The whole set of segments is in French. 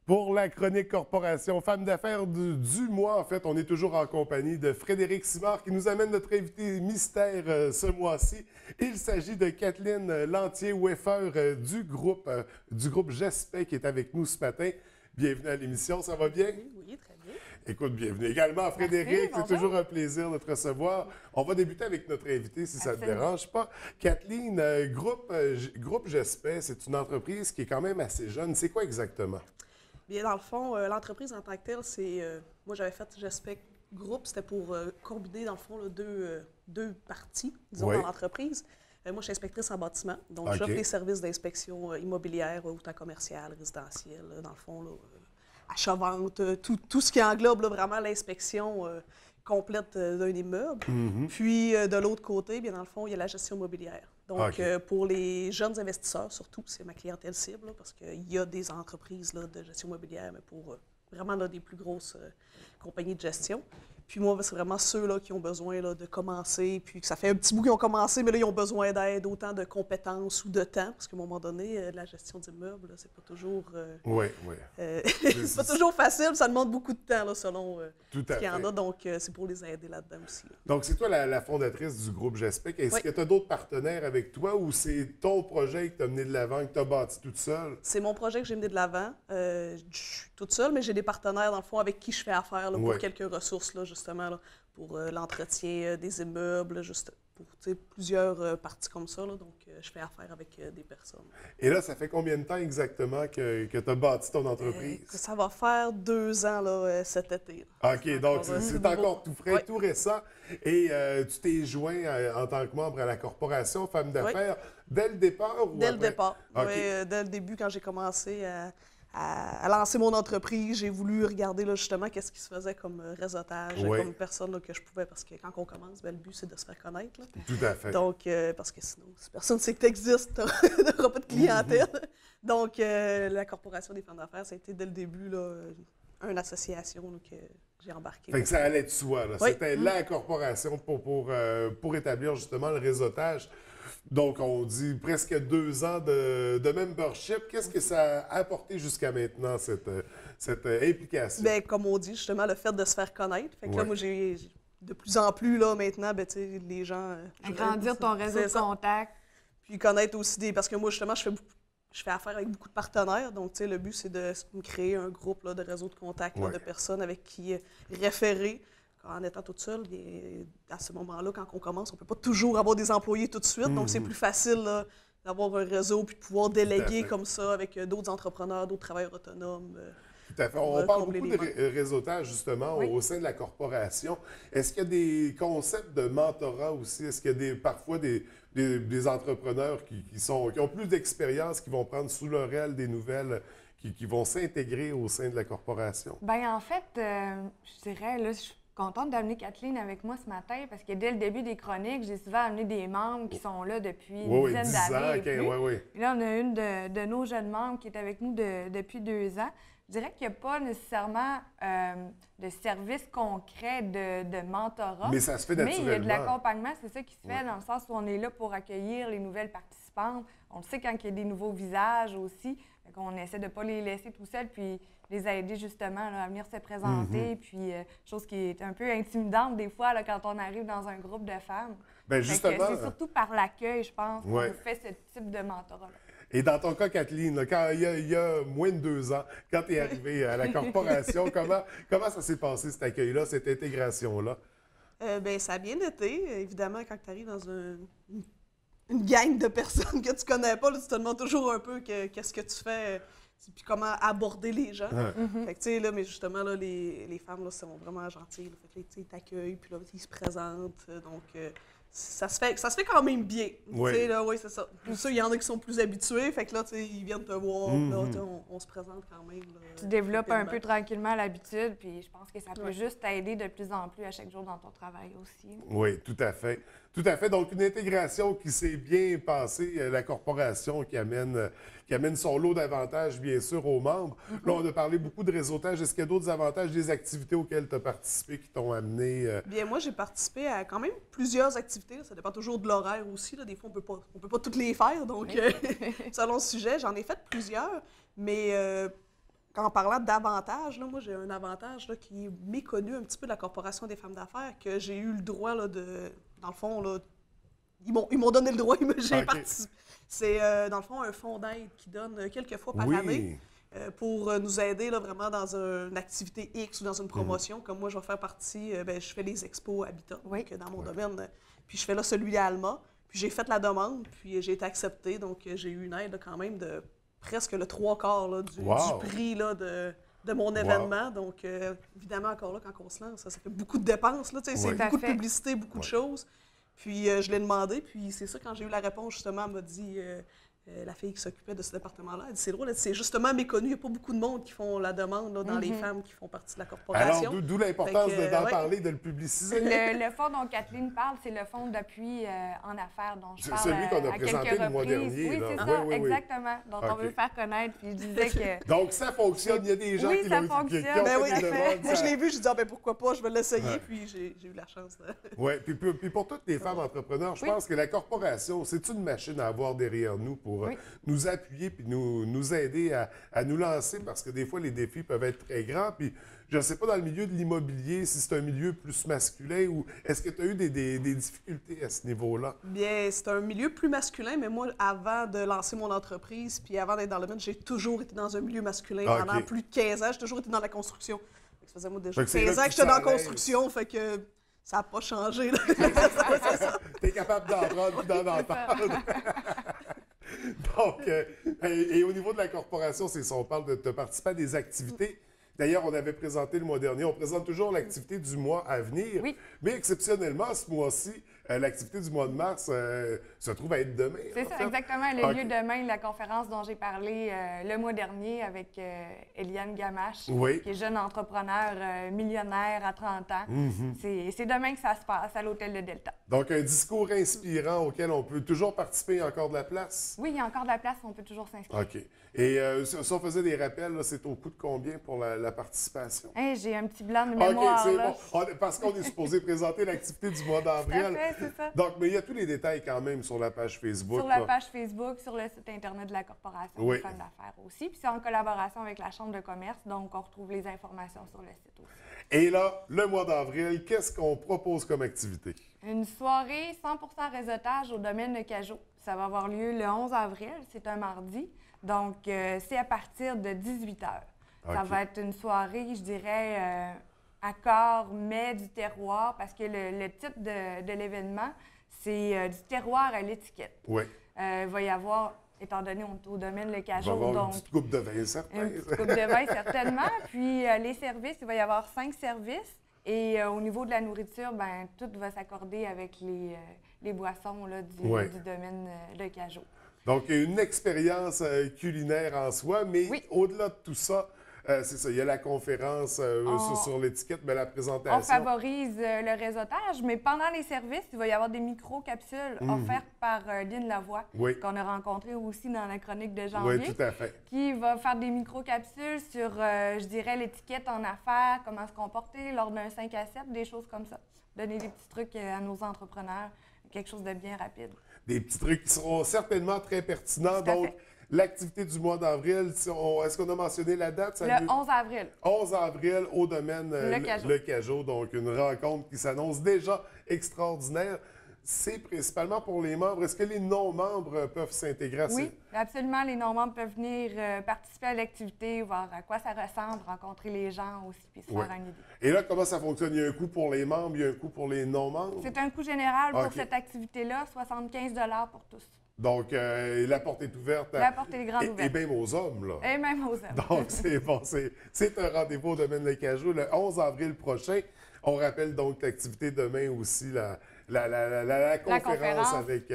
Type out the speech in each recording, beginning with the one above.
Pour la chronique Corporation Femmes d'affaires du mois, en fait, on est toujours en compagnie de Frédéric Simard qui nous amène notre invité mystère ce mois-ci. Il s'agit de Kathleen Lantier-Weffer du groupe Gespey qui est avec nous ce matin. Bienvenue à l'émission, ça va bien? Oui, très bien. Écoute, bienvenue également à Frédéric. C'est toujours un plaisir de te recevoir. On va débuter avec notre invité, si ça ne te dérange pas. Kathleen, groupe Gespey, c'est une entreprise qui est quand même assez jeune. C'est quoi exactement? Bien, dans le fond, l'entreprise en tant que telle, c'est... moi, j'avais fait Gespey Group, c'était pour combiner, dans le fond, là, deux parties, disons, dans l'entreprise. Moi, je suis inspectrice en bâtiment, donc j'offre les services d'inspection immobilière, autant commerciale, résidentielle, dans le fond, là, achat-vente, tout ce qui englobe là, vraiment l'inspection complète d'un immeuble. Puis, de l'autre côté, bien dans le fond, il y a la gestion immobilière. Donc, pour les jeunes investisseurs, surtout, c'est ma clientèle cible, là, parce qu'il y a des entreprises là, de gestion immobilière, mais pour vraiment là, des plus grosses compagnies de gestion. Puis moi, c'est vraiment ceux-là qui ont besoin là, de commencer, puis que ça fait un petit bout qu'ils ont commencé, mais là, ils ont besoin d'aide, autant de compétences ou de temps, parce qu'à un moment donné, la gestion d'immeubles, c'est pas toujours... c'est pas toujours facile, ça demande beaucoup de temps, là, selon ce qu'il y en a, donc c'est pour les aider là-dedans aussi. Là. Donc, c'est toi la fondatrice du groupe Gespey. Est-ce que tu as d'autres partenaires avec toi ou c'est ton projet que tu as mené de l'avant, que tu as bâti toute seule? C'est mon projet que j'ai mené de l'avant. Je suis toute seule, mais j'ai des partenaires, dans le fond, avec qui je fais affaire là, pour quelques ressources, là, justement, là, pour l'entretien des immeubles, juste pour plusieurs parties comme ça. Là, donc, je fais affaire avec des personnes. Et là, ça fait combien de temps exactement que tu as bâti ton entreprise? Ça va faire 2 ans là, cet été. Là. OK, donc c'est encore tout frais, tout récent. Et tu t'es joint en tant que membre à la Corporation Femmes d'affaires dès le départ? Ou dès après? Le départ, okay. Oui. Dès le début, quand j'ai commencé à lancer mon entreprise, j'ai voulu regarder là, justement qu'est-ce qui se faisait comme réseautage, comme personne là, que je pouvais, parce que quand on commence, bien, le but, c'est de se faire connaître. Là. Tout à fait. Donc, parce que sinon, si personne ne sait que tu existes, tu n'auras pas de clientèle. Donc, la Corporation des femmes d'affaires, ça a été dès le début là, une association là, que j'ai embarquée. Fait que ça allait de soi. Là. C'était la corporation pour établir justement le réseautage. Donc, on dit presque 2 ans de membership. Qu'est-ce que ça a apporté jusqu'à maintenant, cette implication? Bien, comme on dit, justement, le fait de se faire connaître. Fait que là, moi, j'ai de plus en plus, là, maintenant, ben, les gens... Agrandir ton réseau de contacts. Puis connaître aussi des... Parce que moi, justement, je fais affaire avec beaucoup de partenaires. Donc, le but, c'est de me créer un groupe là, de réseau de contacts là, de personnes avec qui référer. En étant toute seule, à ce moment-là, quand on commence, on ne peut pas toujours avoir des employés tout de suite. Donc, c'est plus facile là, d'avoir un réseau puis de pouvoir déléguer comme ça avec d'autres entrepreneurs, d'autres travailleurs autonomes. Tout à fait. On parle beaucoup de réseautage, justement, au sein de la corporation. Est-ce qu'il y a des concepts de mentorat aussi? Est-ce qu'il y a parfois des entrepreneurs qui ont plus d'expérience, qui vont prendre sous leur aile des nouvelles, qui vont s'intégrer au sein de la corporation? Bien, en fait, je dirais, là, je suis contente d'amener Kathleen avec moi ce matin parce que dès le début des chroniques, j'ai souvent amené des membres qui sont là depuis une dizaine d'années. Et là, on a une de nos jeunes membres qui est avec nous depuis 2 ans. Je dirais qu'il n'y a pas nécessairement de service concret de mentorat. Mais ça se fait naturellement. Mais il y a de l'accompagnement, c'est ça qui se fait dans le sens où on est là pour accueillir les nouvelles participantes. On le sait quand il y a des nouveaux visages aussi. On essaie de ne pas les laisser tout seuls, puis les aider justement là, à venir se présenter. Puis, chose qui est un peu intimidante des fois là, quand on arrive dans un groupe de femmes. Bien, justement. C'est surtout par l'accueil, je pense, qu'on fait ce type de mentorat-là. Et dans ton cas, Kathleen, là, quand il y a moins de 2 ans, quand tu es arrivée à la corporation, comment ça s'est passé, cet accueil-là, cette intégration-là? Bien, ça a bien été. Évidemment, quand tu arrives dans une gang de personnes que tu connais pas, là, tu te demandes toujours un peu qu'est-ce que tu fais, puis comment aborder les gens. Fait que, tu sais, là, mais justement, là, les femmes, là, sont vraiment gentilles. Là, fait que, ils t'accueillent, puis là, ils se présentent. Donc, ça se fait quand même bien. Oui, c'est ça. Pour ça, il y en a qui sont plus habitués. Fait que là, tu sais, ils viennent te voir. Là, on se présente quand même. Là, tu développes un peu tranquillement l'habitude, puis je pense que ça peut juste t'aider de plus en plus à chaque jour dans ton travail aussi. Oui, tout à fait. Tout à fait. Donc, une intégration qui s'est bien passée, la corporation qui amène son lot d'avantages, bien sûr, aux membres. Là, on a parlé beaucoup de réseautage. Est-ce qu'il y a d'autres avantages, des activités auxquelles tu as participé qui t'ont amené? Bien, moi, j'ai participé à quand même plusieurs activités. Ça dépend toujours de l'horaire aussi. Là. Des fois, on peut pas toutes les faire. Donc, selon le sujet, j'en ai fait plusieurs. Mais en parlant d'avantages, moi, j'ai un avantage là, qui est méconnu un petit peu de la Corporation des femmes d'affaires, que j'ai eu le droit là, dans le fond, là, ils m'ont donné le droit, j'ai participé. C'est, dans le fond, un fonds d'aide qui donne quelques fois par année pour nous aider là, vraiment dans une activité X ou dans une promotion. Comme moi, je vais faire partie, je fais les expos Habitat, donc, dans mon domaine. Puis je fais là celui à Alma. Puis j'ai fait la demande, puis j'ai été acceptée. Donc j'ai eu une aide là, quand même de presque le 3/4 là, du prix là, de mon événement. Donc évidemment, encore là, quand on se lance, ça fait beaucoup de dépenses. Là, c'est beaucoup de publicité, beaucoup de choses. Puis je l'ai demandé, puis c'est ça, quand j'ai eu la réponse, justement, elle m'a dit, la fille qui s'occupait de ce département-là, elle dit, c'est drôle, c'est justement méconnu, il n'y a pas beaucoup de monde qui font la demande là, dans les femmes qui font partie de la corporation. Alors, d'où l'importance d'en parler, de le publiciser. Le fonds dont Kathleen parle, c'est le fonds d'appui en affaires dont je parle celui qu'on a présenté le mois dernier. Oui, c'est ça, exactement, dont on veut faire connaître, puis je disais que... Donc, ça fonctionne, il y a des gens qui l'ont qui ont fait des demandes. Moi, je l'ai vu, je dis, pourquoi pas, je vais l'essayer, puis j'ai eu la chance de... Oui, puis pour toutes les femmes entrepreneurs, je pense que la corporation, c'est une machine à avoir derrière nous pour nous appuyer puis nous aider à nous lancer, parce que des fois, les défis peuvent être très grands. Puis je ne sais pas, dans le milieu de l'immobilier, si c'est un milieu plus masculin ou est-ce que tu as eu des difficultés à ce niveau-là? Bien, c'est un milieu plus masculin, mais moi, avant de lancer mon entreprise puis avant d'être dans le domaine, j'ai toujours été dans un milieu masculin pendant plus de 15 ans. J'ai toujours été dans la construction. Ça faisait moi déjà 15 ans que j'étais dans la construction, fait que ça n'a pas changé. Tu es capable d'en prendre et d'en entendre. Donc, et au niveau de la corporation, c'est ça, on parle de participer à des activités. D'ailleurs, on avait présenté le mois dernier, on présente toujours l'activité du mois à venir, mais exceptionnellement, ce mois-ci, l'activité du mois de mars se trouve à être demain. C'est ça, exactement. Le lieu demain, la conférence dont j'ai parlé le mois dernier avec Eliane Gamache, qui est jeune entrepreneur millionnaire à 30 ans. C'est demain que ça se passe à l'Hôtel de Delta. Donc, un discours inspirant auquel on peut toujours participer, il y a encore de la place? Oui, il y a encore de la place, on peut toujours s'inscrire. OK. Et si on faisait des rappels, c'est au coût de combien pour la participation? J'ai un petit blanc de mémoire. OK, c'est bon. Parce qu'on est supposé présenter l'activité du mois d'avril. C'est ça. Donc, mais il y a tous les détails quand même sur la page Facebook. Sur la page Facebook, sur le site Internet de la Corporation des femmes d'affaires aussi. Puis c'est en collaboration avec la Chambre de commerce, donc on retrouve les informations sur le site aussi. Et là, le mois d'avril, qu'est-ce qu'on propose comme activité? Une soirée 100% réseautage au domaine de Cajot. Ça va avoir lieu le 11 avril, c'est un mardi. Donc, c'est à partir de 18 h. Ça va être une soirée, je dirais, accord, mais du terroir, parce que le titre de l'événement, c'est du terroir à l'étiquette. Oui. Il va y avoir, étant donné au domaine Le Cajot, il va y avoir une petite coupe de vin, certain. Une petite coupe de vin, certainement. Puis les services, il va y avoir 5 services. Et au niveau de la nourriture, bien, tout va s'accorder avec les boissons là, du domaine Le Cajot. Donc, une expérience culinaire en soi, mais au-delà de tout ça, c'est ça, il y a la conférence sur l'étiquette, mais la présentation. On favorise le réseautage, mais pendant les services, il va y avoir des micro-capsules offertes par Lynne Lavoie, qu'on a rencontrée aussi dans la chronique de janvier. Oui, tout à fait. Qui va faire des micro-capsules sur, je dirais, l'étiquette en affaires, comment se comporter lors d'un 5 à 7, des choses comme ça. Donner des petits trucs à nos entrepreneurs, quelque chose de bien rapide. Des petits trucs qui seront certainement très pertinents. Donc, l'activité du mois d'avril, est-ce qu'on a mentionné la date? Le 11 avril. 11 avril au domaine Le Cajot. Donc, une rencontre qui s'annonce déjà extraordinaire. C'est principalement pour les membres. Est-ce que les non-membres peuvent s'intégrer à ça? Oui, absolument. Les non-membres peuvent venir participer à l'activité, voir à quoi ça ressemble, rencontrer les gens aussi, puis se faire une idée. Et là, comment ça fonctionne? Il y a un coût pour les membres, il y a un coût pour les non-membres? C'est un coût général pour cette activité-là, 75 $ pour tous. Donc, la porte est ouverte. La porte est grande ouverte. Et même aux hommes, là. Et même aux hommes. Donc, c'est bon. C'est un rendez-vous au domaine Le Cajot le 11 avril prochain. On rappelle donc l'activité demain aussi, la conférence avec,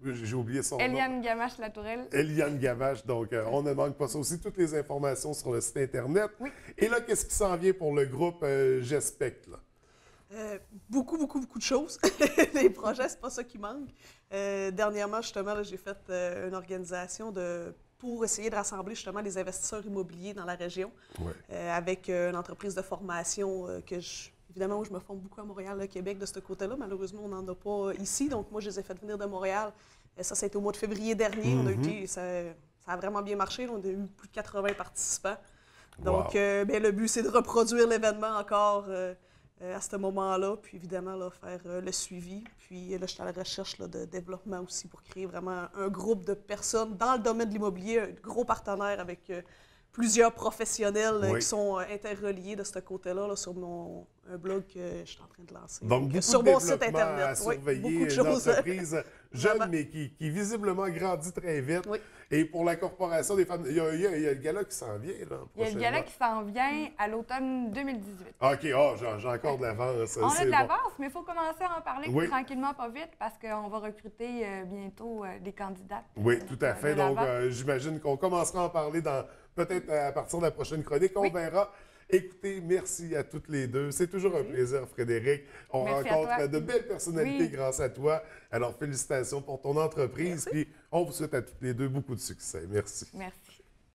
j'ai oublié son nom. Eliane Gamache-Latourelle. Eliane Gamache. Donc, on ne manque pas ça aussi. Toutes les informations sur le site Internet. Oui. Et là, qu'est-ce qui s'en vient pour le groupe GESPEC, là? Beaucoup de choses. Les projets, c'est pas ça qui manque. Dernièrement, justement, j'ai fait une organisation pour essayer de rassembler justement les investisseurs immobiliers dans la région avec une entreprise de formation évidemment, où je me forme beaucoup à Montréal, au Québec, de ce côté-là. Malheureusement, on n'en a pas ici. Donc, moi, je les ai fait venir de Montréal. Ça a été au mois de février dernier. Ça a vraiment bien marché. On a eu plus de 80 participants. Donc, le but, c'est de reproduire l'événement encore à ce moment-là, puis évidemment, là, faire le suivi. Puis là, je suis à la recherche là, de développement aussi pour créer vraiment un groupe de personnes dans le domaine de l'immobilier, un gros partenaire avec plusieurs professionnels qui sont interreliés de ce côté-là là, sur un blog que je suis en train de lancer. Donc, beaucoup sur de mon site Internet. à surveiller, beaucoup de choses. Une entreprise jeune, mais qui visiblement grandit très vite. Oui. Et pour la Corporation des femmes, il y a le gala qui s'en vient. Là, il y a le gala qui s'en vient à l'automne 2018. OK, j'ai encore de l'avance. On a de l'avance, mais il faut commencer à en parler tranquillement, pas vite, parce qu'on va recruter bientôt des candidates. Oui, tout à fait. Donc, j'imagine qu'on commencera à en parler peut-être à partir de la prochaine chronique. On verra. Écoutez, merci à toutes les deux. C'est toujours un plaisir, Frédérique. On rencontre de belles personnalités grâce à toi. Alors, félicitations pour ton entreprise. Puis, on vous souhaite à toutes les deux beaucoup de succès. Merci. Merci.